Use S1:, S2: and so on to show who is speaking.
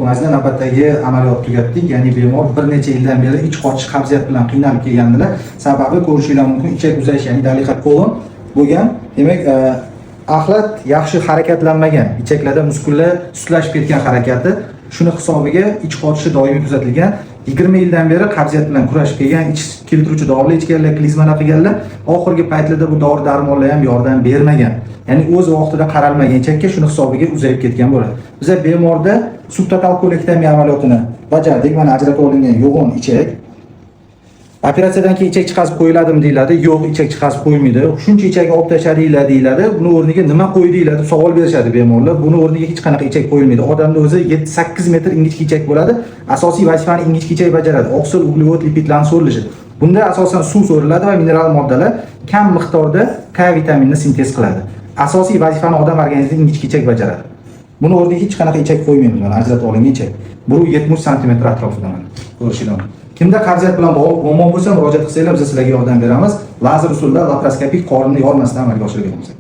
S1: ko'rmasdan navbatdagi amaliyot tugatdik. Ya'ni bemor bir necha yildan beri ich qochish, qabziyat bilan qiynalib kelgandilar. Sababi ko'rishingiz mumkin, ichak uzayish, ya'ni daliqa kolon bo'lgan. Demak, axlat yaxshi harakatlanmagan, ichaklarda muskullar sustlashib ketgan harakati, shuni hisobiga ich qochishi doimiy kuzatilgan. 20 yildan beri qabziyat bilan kurashib kelgan, ich keltiruvchi dorilar ichganlar, klizmalar qilganlar, oxirgi paytlarda bu dori-darmonlar ham yordam bermagan. Ya'ni o'z vaqtida qaralmagan ichakka shuni hisobiga uzayib ketgan bo'ladi. Biz bemorda subtotal kolektomiya amaliyotini bajardik. Mana ajratib olingan yo'g'on ichak. Operatsiyadan keyin ichak chiqazib qo'yiladimi deyiladi. Yo'q, ichak chiqazib qo'ymaydi. Shuncha ichakni olib tashladinglar deyiladi. Buni o'rniga nima qo'ydinglar deb savol berishadi bemorlar. Buni o'rniga hech qanaqa ichak qo'yilmaydi. Odamda o'zi 7-8 metr ingichka ichak bo'ladi. Asosiy vazifani ingichka ichak bajaradi. Oqsil, uglevod, lipidlarni so'rilishi. Bunda asosan suv so'riladi va mineral moddalar kam miqdorda K vitaminini sintez qiladi. Asosiy vazifani odam organizmida ingichka ichak bajaradi. Buni o'rniga hech qanaqa ichak qo'ymaymiz. Mana ajratib olingan ichak. Bu 70 sm atrofida mana ko'rishingiz mumkin. Kimda qabziyat bilan bog'liq muammo bo'lsa, murojaat qilsanglar biz sizlarga yordam beramiz. Lazer usulida laparoskopik qorinni yormasdan amalga oshirgan bo'lsak.